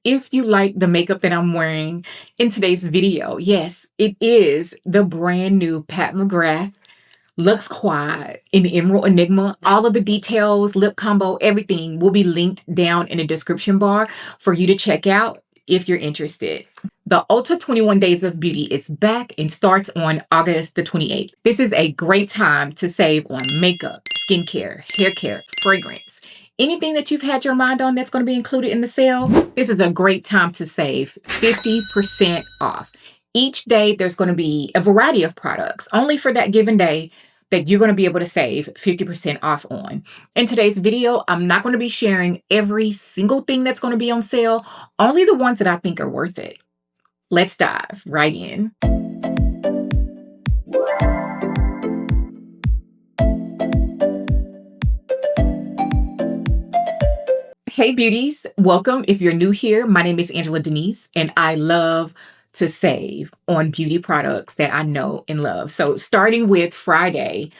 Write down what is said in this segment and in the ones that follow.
if you like the makeup that I'm wearing in today's video. Yes, it is the brand new Pat McGrath Luxe Quad in Emerald Enigma. All of the details, lip combo, everything will be linked down in the description bar for you to check out if you're interested. The Ulta 21 Days of Beauty is back and starts on August the 28th. This is a great time to save on makeup, skincare, hair care, fragrance. Anything that you've had your mind on that's going to be included in the sale, this is a great time to save 50% off. Each day, there's going to be a variety of products only for that given day that you're going to be able to save 50% off on. In today's video, I'm not going to be sharing every single thing that's going to be on sale, only the ones that I think are worth it. Let's dive right in. Hey beauties, welcome. If you're new here, my name is Angela Denise, and I love to save on beauty products that I know and love. So starting with Friday,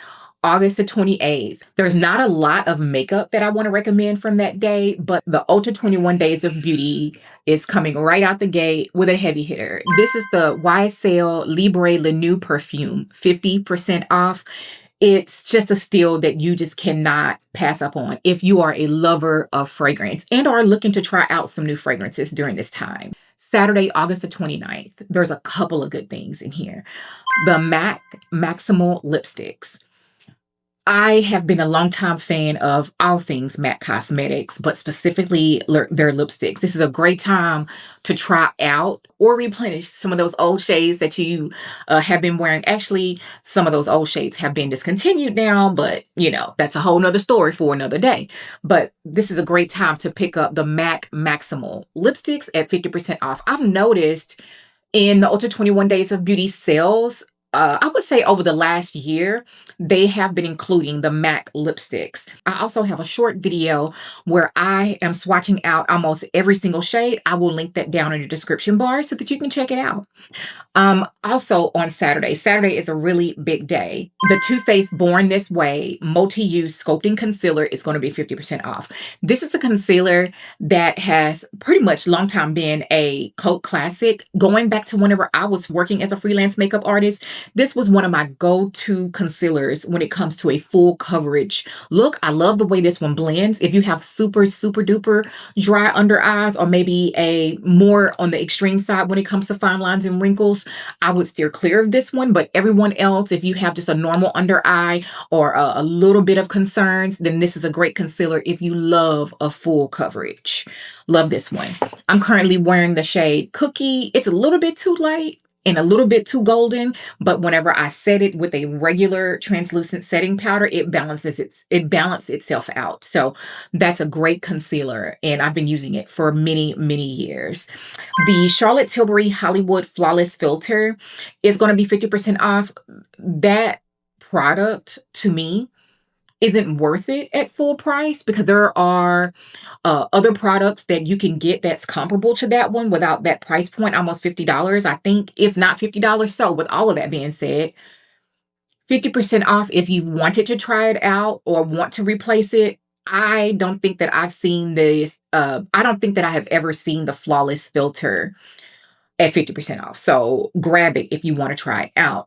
August the 28th, there's not a lot of makeup that I want to recommend from that day, but the Ulta 21 Days of Beauty is coming right out the gate with a heavy hitter. This is the YSL Libre New Perfume, 50% off. It's just a steal that you just cannot pass up on if you are a lover of fragrance and are looking to try out some new fragrances during this time. Saturday, August the 29th, there's a couple of good things in here. The MAC Maximal Lipsticks. I have been a longtime fan of all things MAC Cosmetics, but specifically their lipsticks. This is a great time to try out or replenish some of those old shades that you have been wearing. Actually, some of those old shades have been discontinued now, but you know, that's a whole nother story for another day. But this is a great time to pick up the MAC Maximal lipsticks at 50% off. I've noticed in the Ulta 21 Days of Beauty sales, I would say over the last year, they have been including the MAC lipsticks. I also have a short video where I am swatching out almost every single shade. I will link that down in the description bar so that you can check it out. Also on Saturday is a really big day. The Too Faced Born This Way Multi-Use Sculpting Concealer is going to be 50% off. This is a concealer that has pretty much long time been a cult classic. Going back to whenever I was working as a freelance makeup artist, this was one of my go-to concealers when it comes to a full coverage look. I love the way this one blends. If you have super duper dry under eyes, or maybe a more on the extreme side when it comes to fine lines and wrinkles, I would steer clear of this one. But everyone else, if you have just a normal under eye or a little bit of concerns, then this is a great concealer if you love a full coverage. Love this one. I'm currently wearing the shade Cookie. It's a little bit too light and a little bit too golden, but whenever I set it with a regular translucent setting powder, it balances itself out. So that's a great concealer, and I've been using it for many years. The Charlotte Tilbury Hollywood Flawless Filter is going to be 50% off. That product to me isn't worth it at full price because there are other products that you can get that's comparable to that one without that price point, almost $50, I think, if not $50. So with all of that being said, 50% off if you wanted to try it out or want to replace it. I don't think that I've seen this. I don't think that I have ever seen the Flawless Filter at 50% off. So grab it if you want to try it out.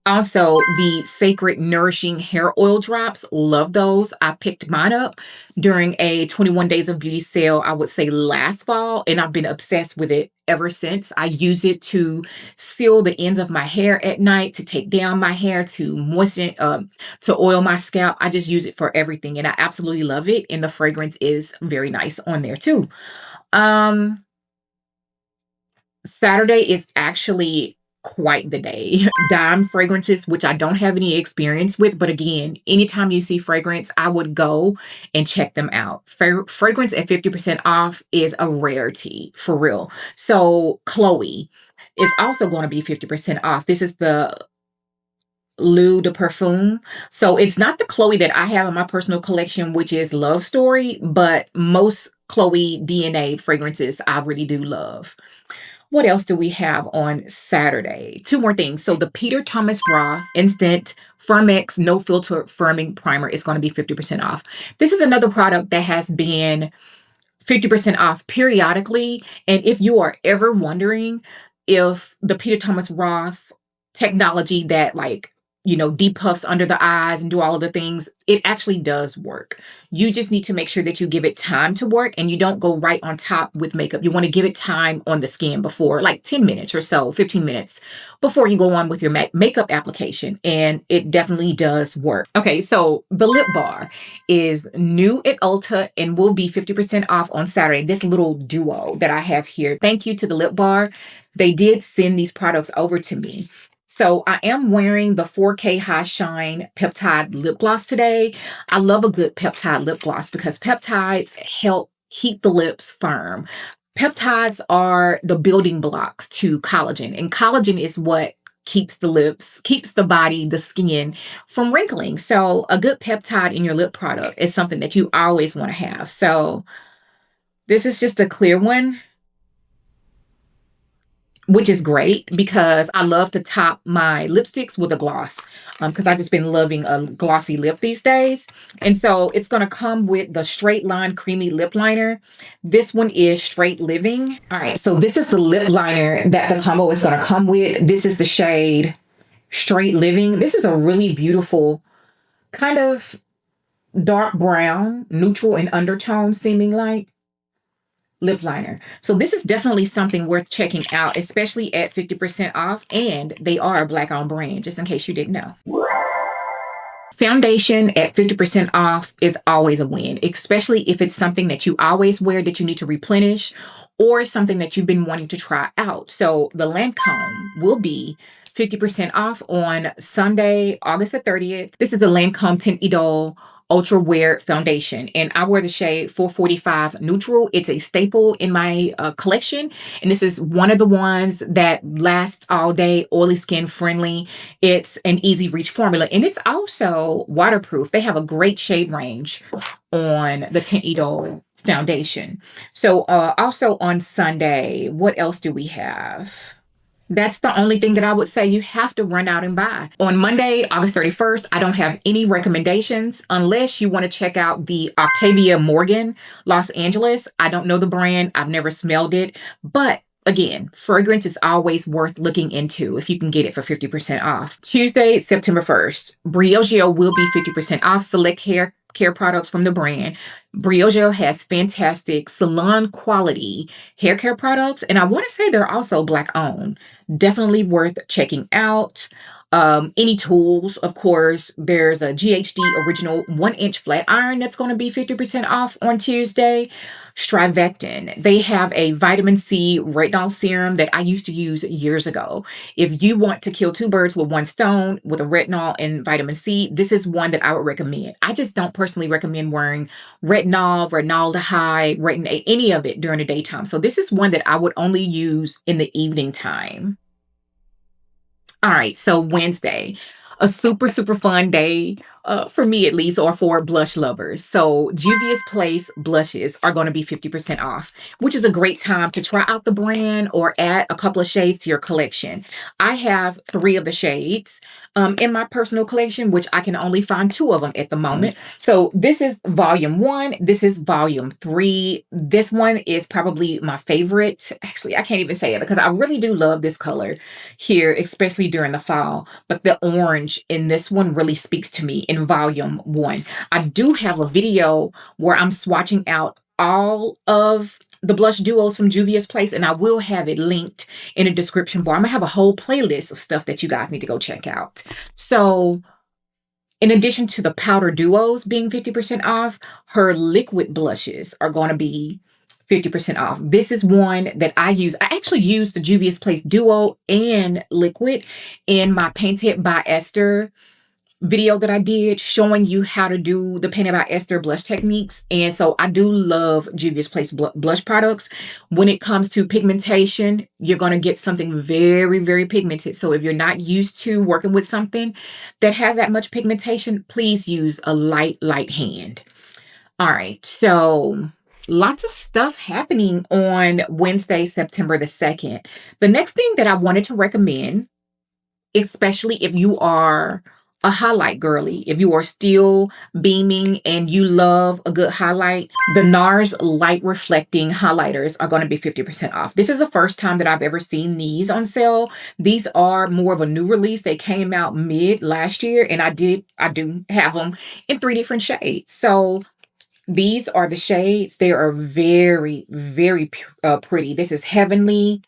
Also, the Cecred Nourishing Hair Oil Drops, love those. I picked mine up during a 21 Days of Beauty sale, I would say last fall, and I've been obsessed with it ever since. I use it to seal the ends of my hair at night, to take down my hair, to moisten, to oil my scalp. I just use it for everything, and I absolutely love it, and the fragrance is very nice on there too. Saturday is actually quite the day. Dime fragrances, which I don't have any experience with, but again, anytime you see fragrance, I would go and check them out. Fragrance at 50% off is a rarity, for real. So Chloe is also going to be 50% off. This is the L'Eau de Parfum. So it's not the Chloe that I have in my personal collection, which is Love Story, but most Chloe DNA fragrances I really do love. What else do we have on Saturday? Two more things. So the Peter Thomas Roth Instant FIRMx No Filter Firming Primer is going to be 50% off. This is another product that has been 50% off periodically. And if you are ever wondering if the Peter Thomas Roth technology that like, you know, depuffs under the eyes and do all of the things, it actually does work. You just need to make sure that you give it time to work and you don't go right on top with makeup. You want to give it time on the skin before, like 10 minutes or so, 15 minutes before you go on with your makeup application. And it definitely does work. Okay, so the lip bar is new at Ulta and will be 50% off on Saturday. This little duo that I have here. Thank you to the lip bar. They did send these products over to me. So I am wearing the 4K High Shine Peptide Lip Gloss today. I love a good peptide lip gloss because peptides help keep the lips firm. Peptides are the building blocks to collagen, and collagen is what keeps the lips, keeps the body, the skin from wrinkling. So a good peptide in your lip product is something that you always want to have. So this is just a clear one, which is great because I love to top my lipsticks with a gloss because I've just been loving a glossy lip these days. And so it's going to come with the Straight Line Creamy Lip Liner. This one is Straight Living. All right, so this is the lip liner that the combo is going to come with. This is the shade Straight Living. This is a really beautiful kind of dark brown, neutral in undertone seeming like lip liner. So this is definitely something worth checking out, especially at 50% off. And they are a Black-owned brand, just in case you didn't know. Foundation at 50% off is always a win, especially if it's something that you always wear that you need to replenish or something that you've been wanting to try out. So the Lancome will be 50% off on Sunday, August the 30th. This is the Lancome Tint Idole Ultra Wear Foundation, and I wear the shade 445 Neutral. It's a staple in my collection, and this is one of the ones that lasts all day, oily skin friendly. It's an easy reach formula, and it's also waterproof. They have a great shade range on the Tint Idole foundation. So also on Sunday, what else do we have? That's the only thing that I would say you have to run out and buy. On Monday, August 31st, I don't have any recommendations unless you want to check out the Octavia Morgan Los Angeles. I don't know the brand. I've never smelled it. But again, fragrance is always worth looking into if you can get it for 50% off. Tuesday, September 1st, Briogio will be 50% off select hair care products from the brand. Briogio has fantastic salon quality hair care products, and I want to say they're also Black owned. Definitely worth checking out. Any tools, of course, there's a GHD original 1-inch flat iron that's going to be 50% off on Tuesday. Strivectin, they have a vitamin C retinol serum that I used to use years ago. If you want to kill two birds with one stone with a retinol and vitamin C, this is one that I would recommend. I just don't personally recommend wearing retinol, retinaldehyde, retin-A, any of it during the daytime. So this is one that I would only use in the evening time. All right, so Wednesday, a super, super fun day for me at least, or for blush lovers. So Juvia's Place blushes are going to be 50% off, which is a great time to try out the brand or add a couple of shades to your collection. I have 3 of the shades in my personal collection, which I can only find 2 of them at the moment. So this is volume 1. This is volume 3. This one is probably my favorite. Actually, I can't even say it because I really do love this color here, especially during the fall. But the orange in this one really speaks to me in volume 1. I do have a video where I'm swatching out all of the blush duos from Juvia's Place, and I will have it linked in the description bar. I'm gonna have a whole playlist of stuff that you guys need to go check out. So in addition to the powder duos being 50% off, her liquid blushes are going to be 50% off. This is one that I use. I actually use the Juvia's Place duo and liquid in my Painted by Esther video that I did showing you how to do the Painted by Esther blush techniques. And so I do love Juvia's Place blush products. When it comes to pigmentation, you're going to get something very, very pigmented. So if you're not used to working with something that has that much pigmentation, please use a light hand. All right, so lots of stuff happening on Wednesday, September the 2nd. The next thing that I wanted to recommend, especially if you are a highlight girly, if you are still beaming and you love a good highlight, the NARS Light Reflecting Highlighters are going to be 50% off. This is the first time that I've ever seen these on sale. These are more of a new release. They came out mid last year, and I do have them in 3 different shades. So these are the shades. They are very, very pretty. This is Heavenly,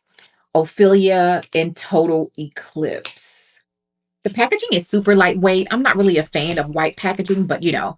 Ophelia, and Total Eclipse. The packaging is super lightweight. I'm not really a fan of white packaging, but you know,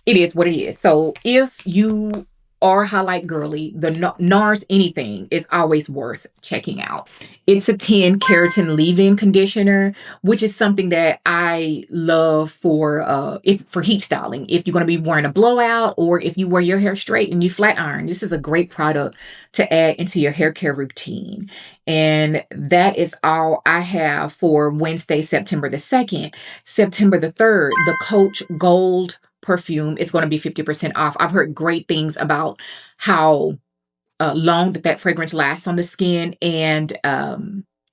it is what it is. So if you are highlight girly, the NARS anything is always worth checking out. It's a 10 keratin leave-in conditioner, which is something that I love for heat styling. If you're going to be wearing a blowout, or if you wear your hair straight and you flat iron, this is a great product to add into your hair care routine. And that is all I have for Wednesday, September the 2nd. September the 3rd, the Coach Gold perfume is going to be 50% off. I've heard great things about how long that fragrance lasts on the skin, and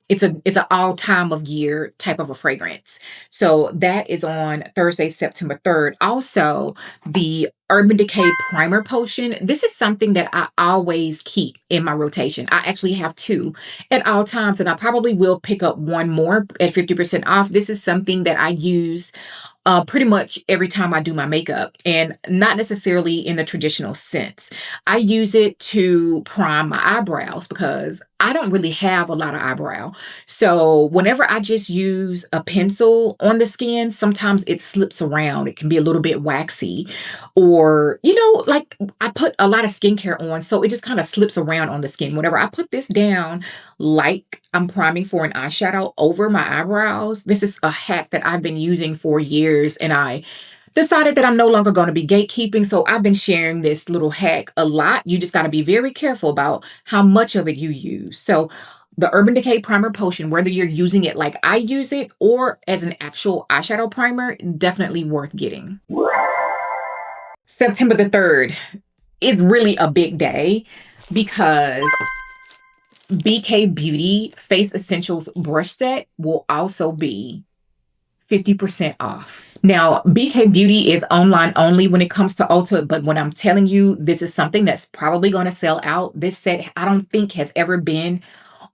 it's an all time of year type of a fragrance. So that is on Thursday, September 3rd. Also, the Urban Decay Primer Potion. This is something that I always keep in my rotation. I actually have 2 at all times, and I probably will pick up 1 more at 50% off. This is something that I use pretty much every time I do my makeup, and not necessarily in the traditional sense. I use it to prime my eyebrows because I don't really have a lot of eyebrow. So whenever I just use a pencil on the skin, sometimes it slips around. It can be a little bit waxy, or, you know, like I put a lot of skincare on, so it just kind of slips around on the skin. Whenever I put this down, like I'm priming for an eyeshadow over my eyebrows, this is a hack that I've been using for years, and I decided that I'm no longer going to be gatekeeping. So I've been sharing this little hack a lot. You just got to be very careful about how much of it you use. So the Urban Decay Primer Potion, whether you're using it like I use it or as an actual eyeshadow primer, definitely worth getting. September the 3rd is really a big day because BK Beauty Face Essentials Brush Set will also be 50% off. Now, BK Beauty is online only when it comes to Ulta, but when I'm telling you, this is something that's probably going to sell out. This set, I don't think, has ever been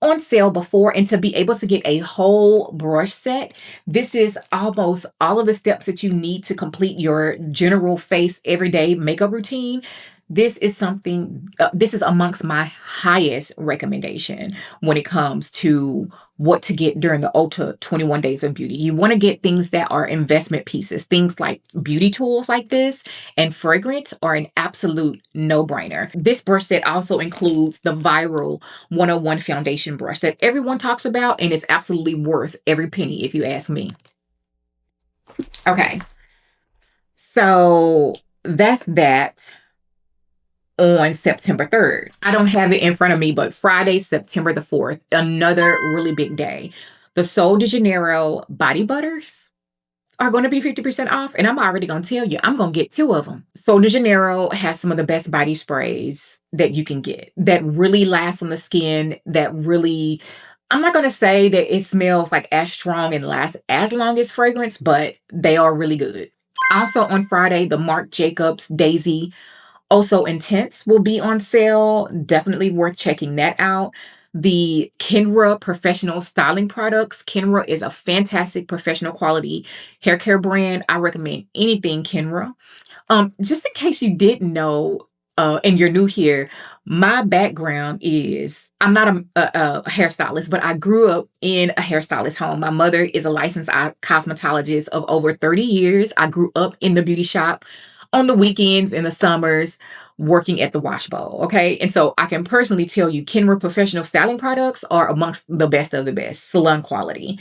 on sale before, and to be able to get a whole brush set, this is almost all of the steps that you need to complete your general face everyday makeup routine. This is something, this is amongst my highest recommendation when it comes to what to get during the Ulta 21 Days of Beauty. You want to get things that are investment pieces. Things like beauty tools like this and fragrance are an absolute no-brainer. This brush set also includes the viral 101 foundation brush that everyone talks about, and it's absolutely worth every penny if you ask me. Okay, so that's that on September 3rd. I don't have it in front of me, but Friday, September the 4th, another really big day. The Sol de Janeiro body butters are going to be 50% off, and I'm already going to tell you, I'm going to get 2 of them. Sol de Janeiro has some of the best body sprays that you can get that really last on the skin, that really, I'm not going to say that it smells like as strong and lasts as long as fragrance, but they are really good. Also on Friday, the Marc Jacobs Daisy Also Intense will be on sale. Definitely worth checking that out. The Kenra professional styling products. Kenra is a fantastic professional quality hair care brand. I recommend anything Kenra. Just in case you didn't know, and you're new here, my background is, I'm not a hairstylist, but I grew up in a hairstylist home. My mother is a licensed cosmetologist of over 30 years. I grew up in the beauty shop on the weekends, in the summers, working at the wash bowl, okay? And so I can personally tell you, Kenra professional styling products are amongst the best of the best, salon quality.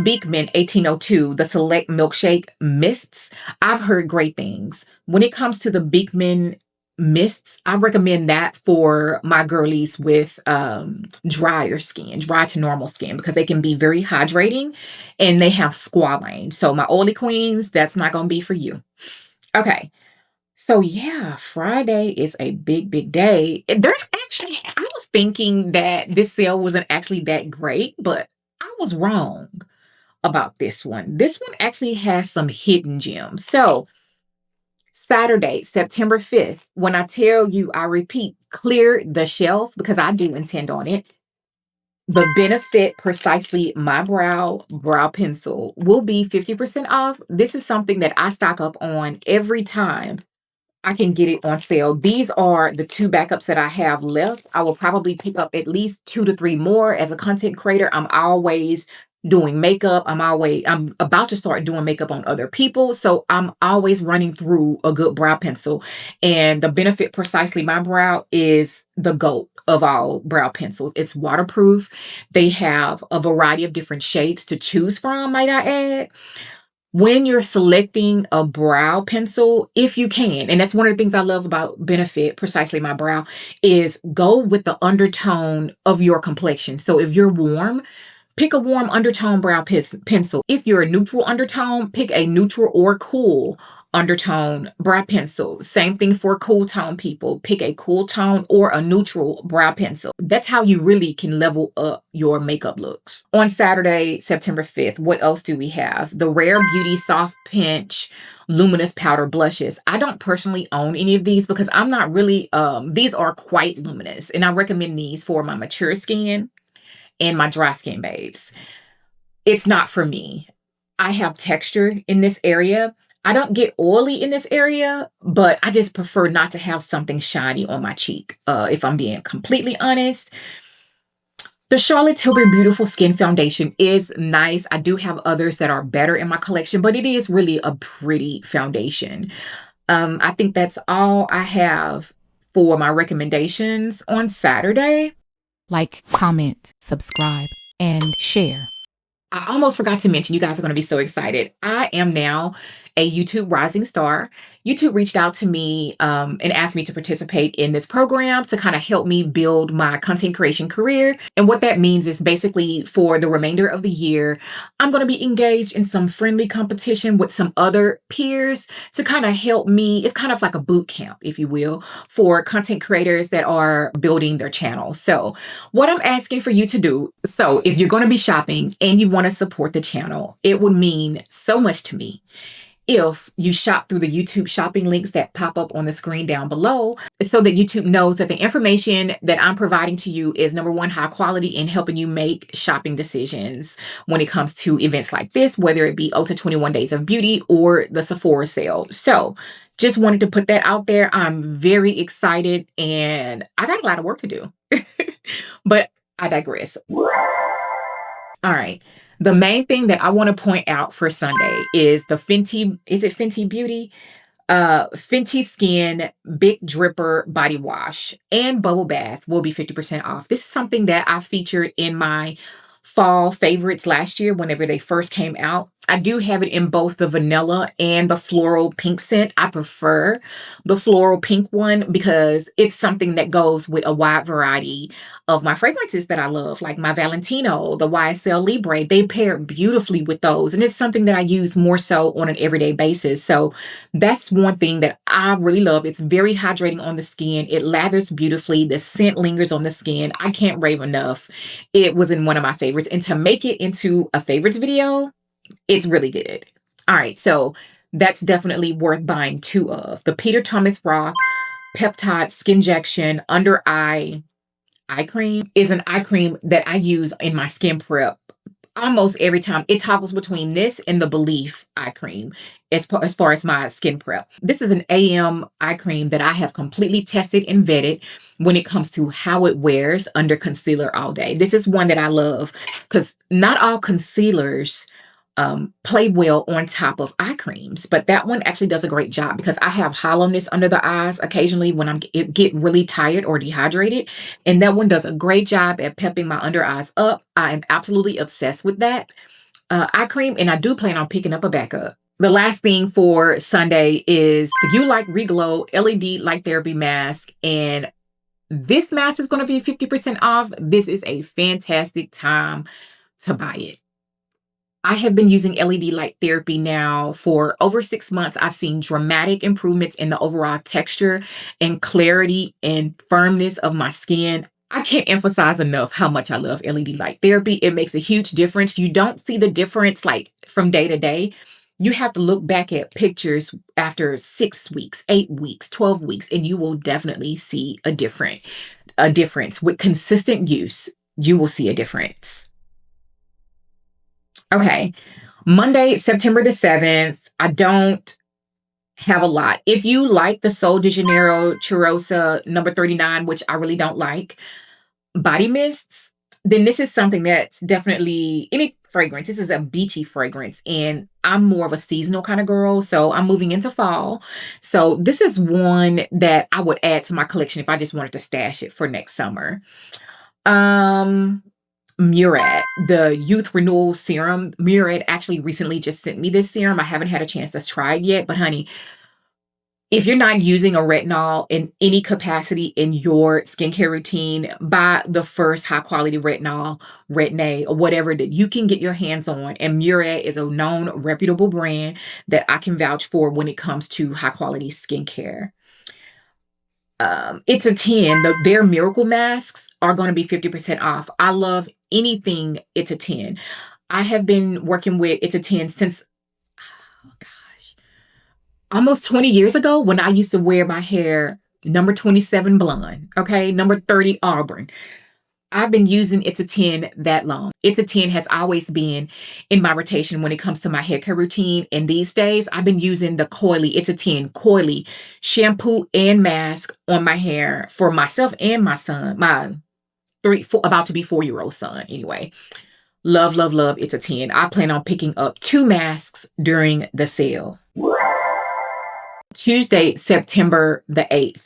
Beekman 1802, the Select Milkshake Mists. I've heard great things. When it comes to the Beekman mists, I recommend that for my girlies with drier skin, dry to normal skin, because they can be very hydrating and they have squalane. So my oily queens, that's not going to be for you. Okay. So yeah, Friday is a big, big day. There's actually, I was thinking that this sale wasn't actually that great, but I was wrong. about this one. This one actually has some hidden gems. So Saturday, September 5th, when I tell you, I repeat, clear the shelf because I do intend on it. The Benefit Precisely My brow pencil will be 50% off. This is something that I stock up on every time I can get it on sale. These are the 2 backups that I have left. I will probably pick up at least 2 to 3 more. As a content creator, I'm always doing makeup. I'm about to start doing makeup on other people. So I'm always running through a good brow pencil. And the Benefit Precisely My Brow is the GOAT of all brow pencils. It's waterproof. They have a variety of different shades to choose from, might I add. When you're selecting a brow pencil, if you can, and that's one of the things I love about Benefit Precisely My Brow, is go with the undertone of your complexion. So if you're warm, pick a warm undertone brow pencil. If you're a neutral undertone, pick a neutral or cool undertone brow pencil. Same thing for cool tone people. Pick a cool tone or a neutral brow pencil. That's how you really can level up your makeup looks. On Saturday, September 5th, what else do we have? The Rare Beauty Soft Pinch Luminous Powder Blushes. I don't personally own any of these because I'm not really, these are quite luminous, and I recommend these for my mature skin and my dry skin babes. It's not for me. I have texture in this area. I don't get oily in this area, but I just prefer not to have something shiny on my cheek. If I'm being completely honest. The Charlotte Tilbury Beautiful Skin Foundation is nice. I do have others that are better in my collection, but it is really a pretty foundation. I think that's all I have for my recommendations on Saturday. Like, comment, subscribe, and share. I almost forgot to mention, you guys are going to be so excited. I am now a YouTube rising star. YouTube reached out to me and asked me to participate in this program to kind of help me build my content creation career. And what that means is basically for the remainder of the year, I'm going to be engaged in some friendly competition with some other peers to kind of help me. It's kind of like a boot camp, if you will, for content creators that are building their channel. So what I'm asking for you to do, so if you're going to be shopping and you want to support the channel, it would mean so much to me if you shop through the YouTube shopping links that pop up on the screen down below, so that YouTube knows that the information that I'm providing to you is, number one, high quality in helping you make shopping decisions when it comes to events like this, whether it be Ulta 21 Days of Beauty or the Sephora sale. So just wanted to put that out there. I'm very excited and I got a lot of work to do, but I digress. All right. The main thing that I want to point out for Sunday is the Fenty, is it Fenty Beauty? Fenty Skin Big Dripper Body Wash and Bubble Bath will be 50% off. This is something that I featured in my fall favorites last year whenever they first came out. I do have it in both the vanilla and the floral pink scent. I prefer the floral pink one because it's something that goes with a wide variety of my fragrances that I love, like my Valentino, the YSL Libre. They pair beautifully with those. And it's something that I use more so on an everyday basis. So that's one thing that I really love. It's very hydrating on the skin. It lathers beautifully. The scent lingers on the skin. I can't rave enough. It was in one of my favorites. And to make it into a favorites video, it's really good. All right, so that's definitely worth buying 2 of. The Peter Thomas Roth Peptide Skinjection Under Eye Cream is an eye cream that I use in my skin prep almost every time. It toggles between this and the Belief eye cream as far as my skin prep. This is an AM eye cream that I have completely tested and vetted when it comes to how it wears under concealer all day. This is one that I love because not all concealers play well on top of eye creams, but that one actually does a great job because I have hollowness under the eyes occasionally when I get really tired or dehydrated, and that one does a great job at pepping my under eyes up. I am absolutely obsessed with that eye cream, and I do plan on picking up a backup. The last thing for Sunday is the You Like Reglow LED Light Therapy Mask, and this mask is going to be 50% off. This is a fantastic time to buy it. I have been using LED light therapy now for over 6 months. I've seen dramatic improvements in the overall texture and clarity and firmness of my skin. I can't emphasize enough how much I love LED light therapy. It makes a huge difference. You don't see the difference like from day to day. You have to look back at pictures after 6 weeks, 8 weeks, 12 weeks, and you will definitely see a difference. With consistent use, you will see a difference. Okay. Monday, September the 7th. I don't have a lot. If you like the Sol de Janeiro Cheirosa number 39, which I really don't like, body mists, then this is something that's definitely any fragrance. This is a beachy fragrance, and I'm more of a seasonal kind of girl, so I'm moving into fall. So this is one that I would add to my collection if I just wanted to stash it for next summer. MURAD, the Youth Renewal Serum. MURAD actually recently just sent me this serum. I haven't had a chance to try it yet, but honey, if you're not using a retinol in any capacity in your skincare routine, buy the first high quality retinol, Retin-A, or whatever that you can get your hands on. And MURAD is a known, reputable brand that I can vouch for when it comes to high quality skincare. It's a 10. Their miracle masks are going to be 50% off. I love anything It's a 10. I have been working with It's a 10 since, oh gosh, almost 20 years ago when I used to wear my hair number 27 blonde, okay, number 30 auburn. I've been using It's a 10 that long. It's a 10 has always been in my rotation when it comes to my hair care routine. And these days, I've been using the coily It's a 10 coily shampoo and mask on my hair for myself and my son, my about to be 4-year-old son anyway. Love, love, love It's a 10. I plan on picking up 2 masks during the sale. Tuesday, September the 8th,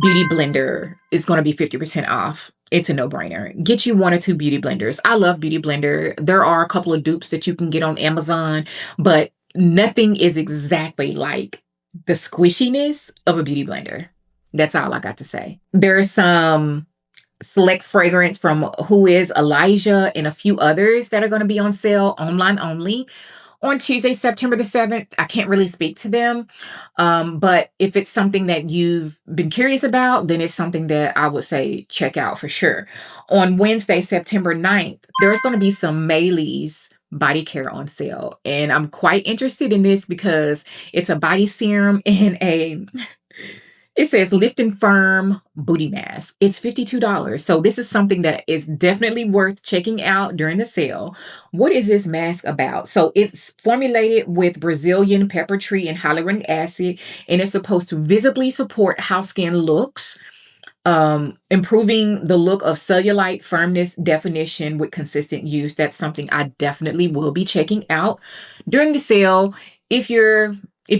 Beauty Blender is going to be 50% off. It's a no-brainer. Get you 1 or 2 beauty blenders. I love Beauty Blender. There are a couple of dupes that you can get on Amazon, but nothing is exactly like the squishiness of a beauty blender. That's all I got to say. There's some select fragrance from Who Is Elijah and a few others that are going to be on sale online only. On Tuesday, September the 7th, I can't really speak to them. But if it's something that you've been curious about, then it's something that I would say check out for sure. On Wednesday, September 9th, there's going to be some Maylis body care on sale. And I'm quite interested in this because it's a body serum and it says Lift and Firm Booty Mask. It's $52. So this is something that is definitely worth checking out during the sale. What is this mask about? So it's formulated with Brazilian pepper tree and hyaluronic acid, and it's supposed to visibly support how skin looks, improving the look of cellulite, firmness, definition with consistent use. That's something I definitely will be checking out during the sale. If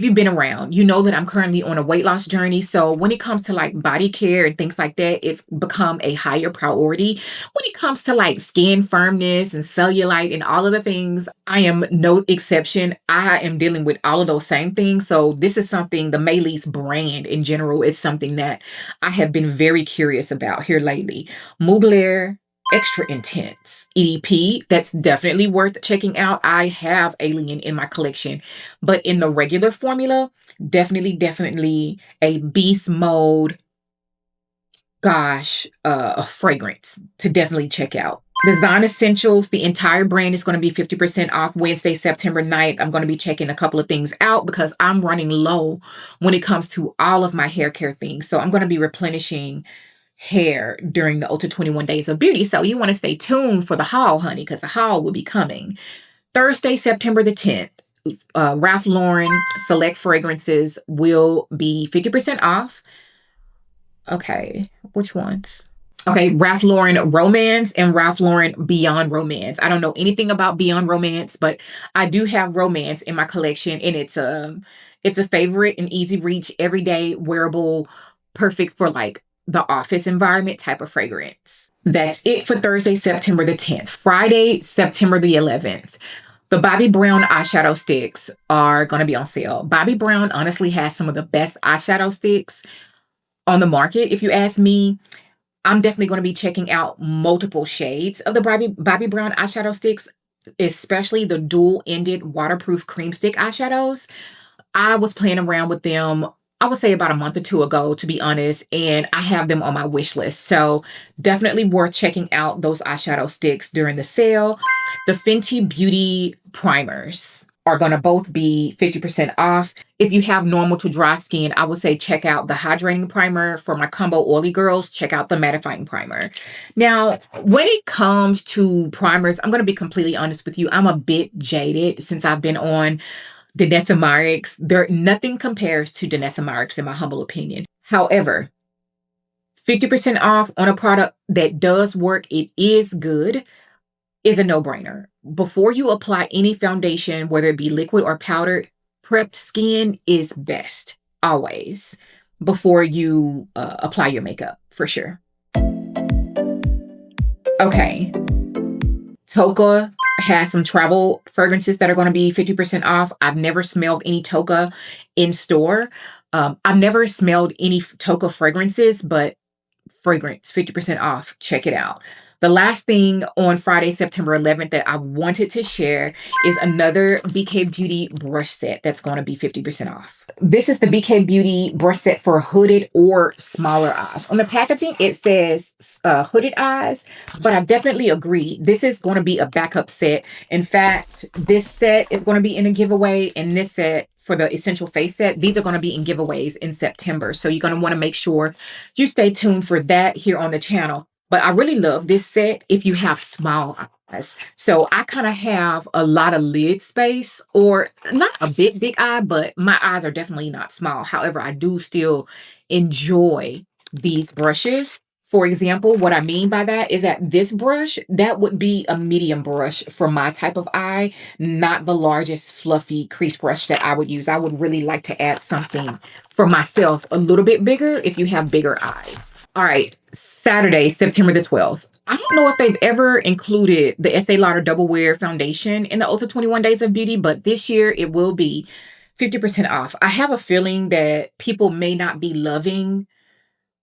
you've been around, you know that I'm currently on a weight loss journey. So when it comes to like body care and things like that, it's become a higher priority. When it comes to like skin firmness and cellulite and all of the things, I am no exception. I am dealing with all of those same things. So this is something, the Maylis brand in general, is something that I have been very curious about here lately. Mugler Extra Intense EDP, that's definitely worth checking out. I have Alien in my collection, but in the regular formula, definitely a beast mode, a fragrance to definitely check out. Design Essentials, the entire brand is going to be 50% off Wednesday, September 9th. I'm going to be checking a couple of things out because I'm running low when it comes to all of my hair care things. So I'm going to be replenishing hair during the Ulta 21 Days of Beauty. So you want to stay tuned for the haul, honey, because the haul will be coming. Thursday, September the 10th, Ralph Lauren select fragrances will be 50% off. Okay, which ones? Okay, Ralph Lauren Romance and Ralph Lauren Beyond Romance. I don't know anything about Beyond Romance, but I do have Romance in my collection, and it's a favorite and easy reach, everyday wearable, perfect for like the office environment type of fragrance. That's it for Thursday, September the 10th. Friday, September the 11th. The Bobbi Brown eyeshadow sticks are going to be on sale. Bobbi Brown honestly has some of the best eyeshadow sticks on the market. If you ask me, I'm definitely going to be checking out multiple shades of the Bobbi Brown eyeshadow sticks, especially the dual-ended waterproof cream stick eyeshadows. I was playing around with them I would say about a month or two ago, to be honest, and I have them on my wish list. So definitely worth checking out those eyeshadow sticks during the sale. The Fenty Beauty primers are going to both be 50% off. If you have normal to dry skin, I would say check out the hydrating primer. For my combo oily girls, check out the mattifying primer. Now, when it comes to primers, I'm going to be completely honest with you. I'm a bit jaded since I've been on MURAD. Nothing compares to MURAD in my humble opinion. However, 50% off on a product that does work, it is good, is a no-brainer. Before you apply any foundation, whether it be liquid or powder, prepped skin is best, always, before you apply your makeup, for sure. Okay. Tocca has some travel fragrances that are going to be 50% off. I've never smelled any Tocca in store. I've never smelled any Tocca fragrances, but fragrance 50% off. Check it out. The last thing on Friday, September 11th that I wanted to share is another BK Beauty brush set that's going to be 50% off. This is the BK Beauty brush set for hooded or smaller eyes. On the packaging, it says hooded eyes, but I definitely agree. This is going to be a backup set. In fact, this set is going to be in a giveaway, and this set for the Essential Face set, these are going to be in giveaways in September. So you're going to want to make sure you stay tuned for that here on the channel. But I really love this set if you have small eyes. So I kind of have a lot of lid space, or not a big eye, but my eyes are definitely not small. However, I do still enjoy these brushes. For example, what I mean by that is that this brush, that would be a medium brush for my type of eye, not the largest fluffy crease brush that I would use. I would really like to add something for myself a little bit bigger if you have bigger eyes. All right, Saturday, September the 12th. I don't know if they've ever included the Estee Lauder Double Wear Foundation in the Ulta 21 Days of Beauty, but this year it will be 50% off. I have a feeling that people may not be loving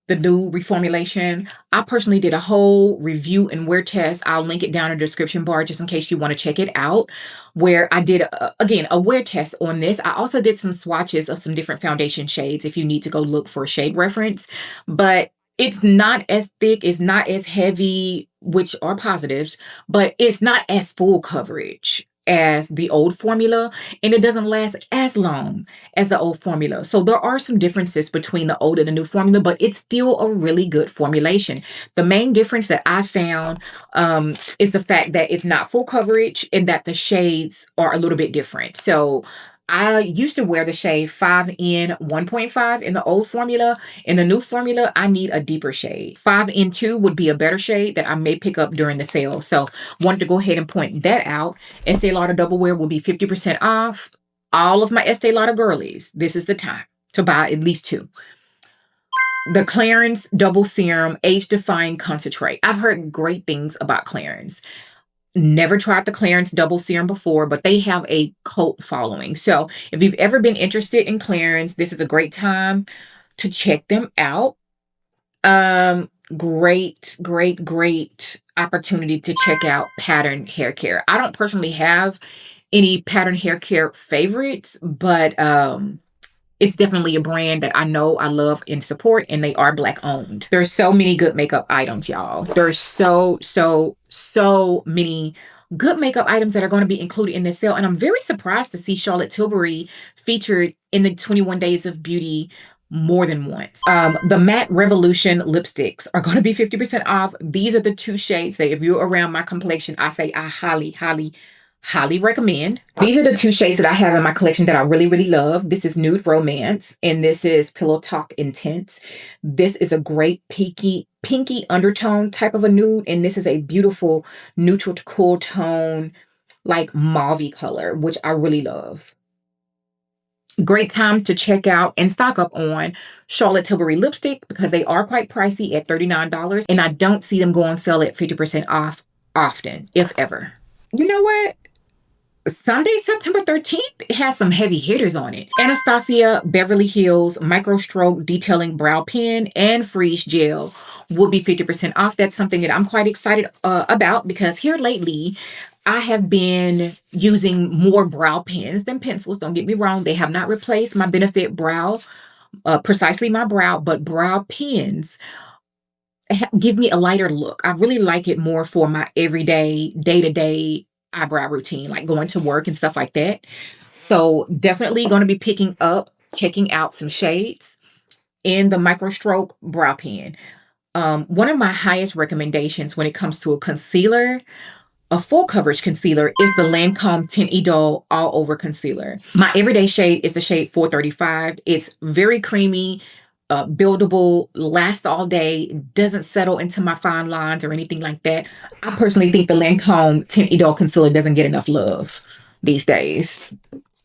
the new reformulation. I personally did a whole review and wear test. I'll link it down in the description bar just in case you want to check it out, where I did, again, a wear test on this. I also did some swatches of some different foundation shades if you need to go look for a shade reference. But it's not as thick, it's not as heavy, which are positives, but it's not as full coverage as the old formula, and it doesn't last as long as the old formula. So there are some differences between the old and the new formula, but it's still a really good formulation. The main difference that I found is the fact that it's not full coverage and that the shades are a little bit different. So I used to wear the shade 5N 1.5 in the old formula. In the new formula, I need a deeper shade. 5N 2 would be a better shade that I may pick up during the sale. So wanted to go ahead and point that out. Estee Lauder Double Wear will be 50% off. All of my Estee Lauder girlies, this is the time to buy at least two. The Clarins Double Serum Age-Defying Concentrate. I've heard great things about Clarins. Never tried the Clarins Double Serum before, but they have a cult following. So if you've ever been interested in Clarins, this is a great time to check them out. Great opportunity to check out Pattern Hair Care. I don't personally have any Pattern Hair Care favorites, but it's definitely a brand that I know I love and support, and they are Black owned. There's so many good makeup items, y'all. There's so many good makeup items that are going to be included in this sale. And I'm very surprised to see Charlotte Tilbury featured in the 21 Days of Beauty more than once. The Matte Revolution lipsticks are going to be 50% off. These are the two shades that if you're around my complexion, I say I highly recommend. These are the two shades that I have in my collection that I really love. This is Nude Romance, and this is Pillow Talk Intense. This is a great pinky undertone type of a nude, and this is a beautiful neutral to cool tone, like mauve color, which I really love. Great time to check out and stock up on Charlotte Tilbury lipstick because they are quite pricey at $39, and I don't see them go on sale at 50% off often, if ever. You know what? Sunday, September 13th has some heavy hitters on it. Anastasia Beverly Hills Micro Stroke Detailing Brow Pen and Freeze Gel will be 50% off. That's something that I'm quite excited about because here lately, I have been using more brow pens than pencils. Don't get me wrong. They have not replaced my Benefit Brow precisely my brow, but brow pens give me a lighter look. I really like it more for my everyday, day-to-day eyebrow routine, like going to work and stuff like that. So definitely going to be checking out some shades in the Micro Stroke Brow Pen. One of my highest recommendations when it comes to a concealer, a full coverage concealer, is the Lancome Tint Idole All Over Concealer. My everyday shade is the shade 435. It's very creamy, buildable, lasts all day, doesn't settle into my fine lines or anything like that. I personally think the Lancome Tint Idole Concealer doesn't get enough love these days.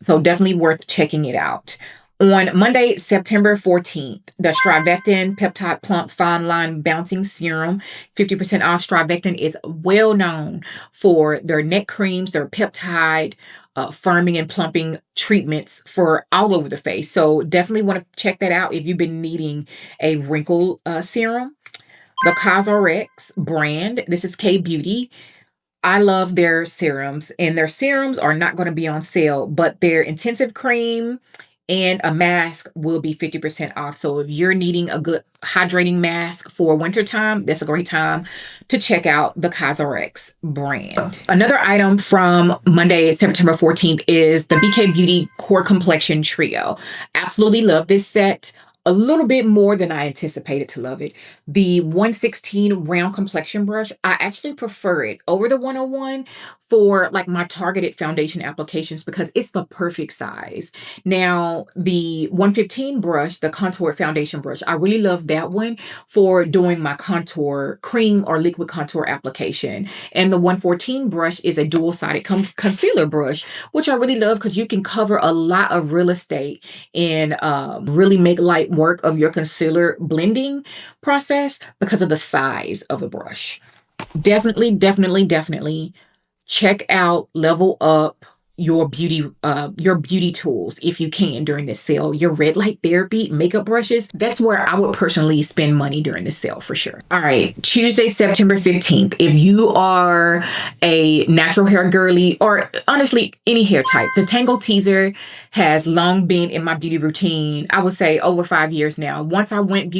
So definitely worth checking it out. On Monday, September 14th, the Strivectin Peptide Plump Fine Line Bouncing Serum, 50% off. Strivectin is well known for their neck creams, their peptide, firming and plumping treatments for all over the face. So definitely want to check that out if you've been needing a wrinkle serum. The Cosrx brand, this is K-Beauty. I love their serums, and their serums are not going to be on sale, but their intensive cream and a mask will be 50% off. So if you're needing a good hydrating mask for wintertime, that's a great time to check out the Cosrx brand. Another item from Monday, September 14th is the BK Beauty Core Complexion Trio. Absolutely love this set. A little bit more than I anticipated to love it. The 116 round complexion brush, I actually prefer it over the 101 for like my targeted foundation applications because it's the perfect size. Now, the 115 brush, the contour foundation brush, I really love that one for doing my contour cream or liquid contour application. And the 114 brush is a dual-sided concealer brush, which I really love because you can cover a lot of real estate and really make light work of your concealer blending process because of the size of the brush. Definitely check out, level up your beauty tools if you can during this sale. Your red light therapy makeup brushes, that's where I would personally spend money during this sale for sure. All right, Tuesday, September 15th. If you are a natural hair girly or honestly any hair type, the Tangle Teaser has long been in my beauty routine. I would say over 5 years now. Once I went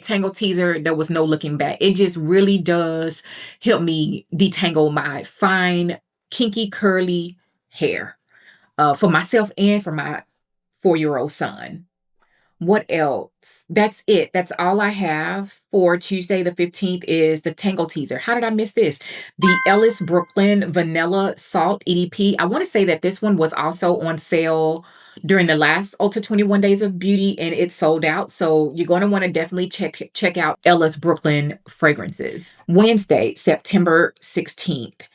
Tangle Teaser, there was no looking back. It just really does help me detangle my fine, kinky, curly hair for myself and for my 4-year-old son. What else? That's it. That's all I have for Tuesday the 15th is the Tangle Teaser. How did I miss this? The Ellis Brooklyn Vanilla Salt EDP. I want to say that this one was also on sale during the last Ulta 21 Days of Beauty and it sold out. So you're going to want to definitely check out Ellis Brooklyn fragrances. Wednesday, September 16th.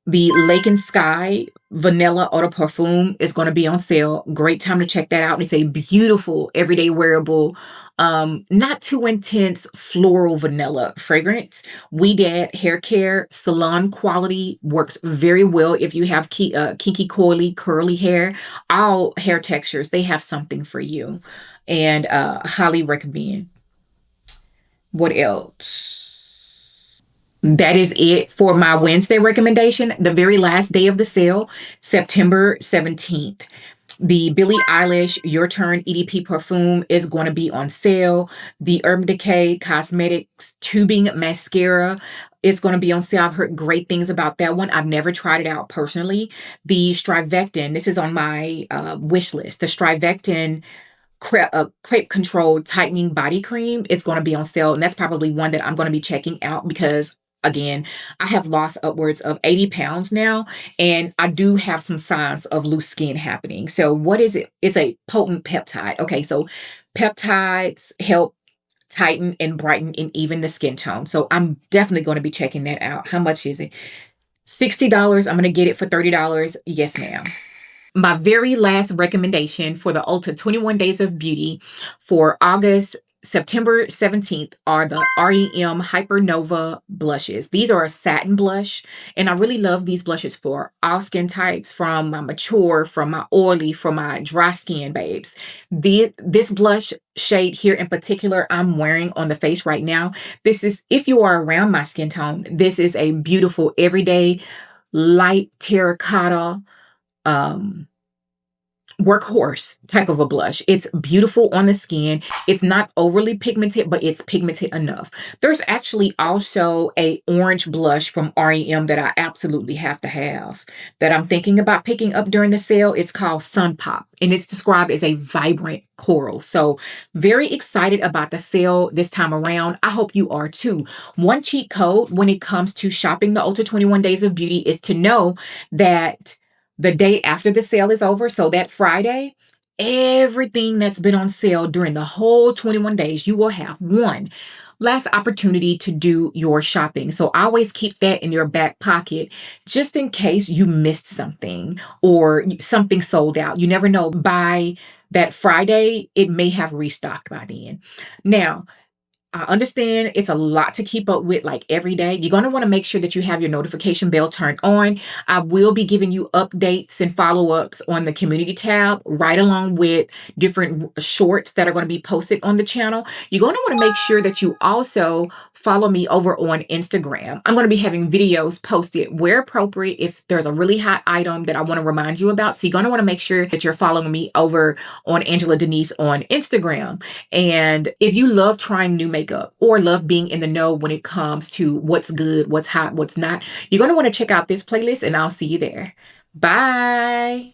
The Lake and Sky Vanilla Eau de Parfum is going to be on sale. Great time to check that out. It's a beautiful, everyday wearable, not too intense floral vanilla fragrance. We Dad hair care, salon quality, works very well if you have kinky, coily, curly hair. All hair textures, they have something for you. And highly recommend. What else? That is it for my Wednesday recommendation. The very last day of the sale, September 17th. The Billie Eilish Your Turn EDP Perfume is going to be on sale. The Urban Decay Cosmetics Tubing Mascara is going to be on sale. I've heard great things about that one. I've never tried it out personally. The Strivectin, this is on my wish list. The Strivectin crepe control tightening body cream is going to be on sale. And that's probably one that I'm going to be checking out because again, I have lost upwards of 80 pounds now, and I do have some signs of loose skin happening. So what is it? It's a potent peptide. Okay, so peptides help tighten and brighten and even the skin tone. So I'm definitely going to be checking that out. How much is it? $60. I'm going to get it for $30. Yes, ma'am. My very last recommendation for the Ulta 21 Days of Beauty for September 17th are the R.E.M Hypernova blushes. These are a satin blush, and I really love these blushes for all skin types, from my mature, from my oily, from my dry skin babes. This blush shade here in particular I'm wearing on the face right now. This is, if you are around my skin tone, this is a beautiful everyday light terracotta workhorse type of a blush. It's beautiful on the skin. It's not overly pigmented, but it's pigmented enough. There's actually also a orange blush from R.E.M that I absolutely have to have, that I'm thinking about picking up during the sale. It's called Sun Pop, and it's described as a vibrant coral. So very excited about the sale this time around. I hope you are too. One cheat code when it comes to shopping the Ulta 21 Days of Beauty is to know that the day after the sale is over, so that Friday, everything that's been on sale during the whole 21 days, you will have one last opportunity to do your shopping. So always keep that in your back pocket just in case you missed something or something sold out. You never know. By that Friday, it may have restocked by then. Now, I understand it's a lot to keep up with like every day. You're going to want to make sure that you have your notification bell turned on. I will be giving you updates and follow-ups on the community tab right along with different shorts that are going to be posted on the channel. You're going to want to make sure that you also follow me over on Instagram. I'm going to be having videos posted where appropriate if there's a really hot item that I want to remind you about. So you're going to want to make sure that you're following me over on Angela Denise on Instagram. And if you love trying new makeup or love being in the know when it comes to what's good, what's hot, what's not, you're going to want to check out this playlist, and I'll see you there. Bye.